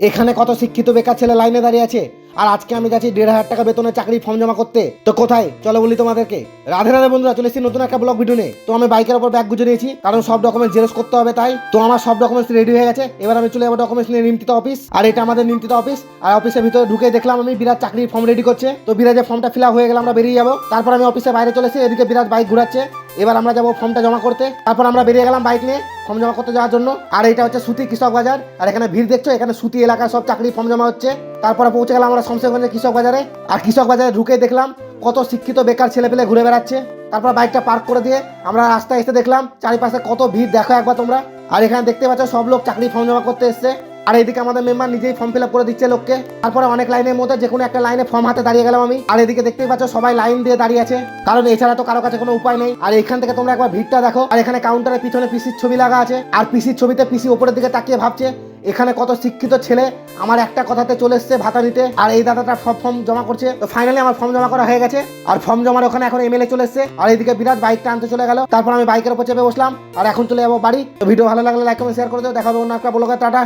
এখানে কত শিক্ষিত বেকার ছেলে লাইনে দাঁড়িয়ে আছে, আর আজকে আমি যাচ্ছি 1,500 টাকা বেতনের চাকরি ফর্ম জমা করতে। তো কোথায় চলো বলি তোমাদেরকে। রাধে রাধে বন্ধুরা, চলে এসেছি নতুন একটা ব্লগ ভিডিও নিয়ে। তো আমি বাইকের উপর ব্যাগ গুজে নিয়েছি, কারণ সব ডকুমেন্টস জেরক্স করতে হবে, তাই তো আমার সব ডকুমেন্টস রেডি হয়ে গেছে। এবার আমি চলে যাবো ডকুমেন্টস নিয়ে নিমতিত অফিস। আর এটা আমাদের নিমতিত অফিস। আর অফিসের ভিতরে ঢুকে দেখলাম আমি বিরাজ চাকরির ফর্ম রেডি করছে। তো বিরাজের ফর্মটা ফিল আপ হয়ে গেলে আমরা বেরিয়ে যাবো। তারপর আমি অফিসের বাইরে চলে এসে এদিকে বিরাজ বাইক ঘুরাচ্ছে। এবার আমরা যাবো ফর্মটা জমা করতে। তারপর আমরা বেরিয়ে গেলাম বাইক নিয়ে ফর্ম জমা করতে যাওয়ার জন্য। আর এটা হচ্ছে সুতি কৃষক বাজার। আর এখানে ভিড় দেখছো, এখানে সুতি এলাকার সব চাকরি ফর্ম জমা হচ্ছে। তারপরে পৌঁছে গেলাম আমরা শমশেরগঞ্জের কৃষক বাজারে। আর কৃষক বাজারে ঢুকে দেখলাম কত শিক্ষিত বেকার ছেলেপেলে ঘুরে বেড়াচ্ছে। তারপর বাইকটা পার্ক করে দিয়ে আমরা রাস্তায় এসে দেখলাম চারিপাশে কত ভিড়, দেখো একবার তোমরা। আর এখানে দেখতে পাচ্ছ সব লোক চাকরি ফর্ম জমা করতে এসছে। আর এইদিকে আমাদের মেম্বার নিজেই ফর্ম ফিল আপ করে দিচ্ছে লোককে। তারপরে অনেক লাইনের মধ্যে যে কোনো একটা লাইনে ফর্ম হাতে দাঁড়িয়ে গেলাম আমি। আর এদিকে দেখতেই পাচ্ছ সবাই লাইন দিয়ে দাঁড়িয়ে আছে, কারণ এছাড়া তো কারো কাছে কোনো উপায় নেই। আর এখান থেকে তোমরা একবার ভিড়টা দেখো। আর এখানে কাউন্টারের পিছনে পিসির ছবি লাগা আছে। আর পিসির ছবিতে পিসি উপরের দিকে তাকিয়ে ভাবছে এখানে কত শিক্ষিত ছেলে আমার একটা কথাতে চলে এসছে ভাতা দিতে। আর এই দাদাটা সব ফর্ম জমা করছে। তো ফাইনালি আমার ফর্ম জমা করা হয়ে গেছে। আর ফর্ম জমার ওখানে এখন এমএলএ চলে এসছে। আর এইদিকে বিরাট বাইকটা আনতে চলে গেল। তারপর আমি বাইকের উপর চেপে বসলাম। আর এখন চলে যাবো বাড়ি। তো ভিডিও ভালো লাগলে লাইক কমেন্ট শেয়ার করে দেবো। দেখা হবে অন্য একটা ব্লগে। টাটা।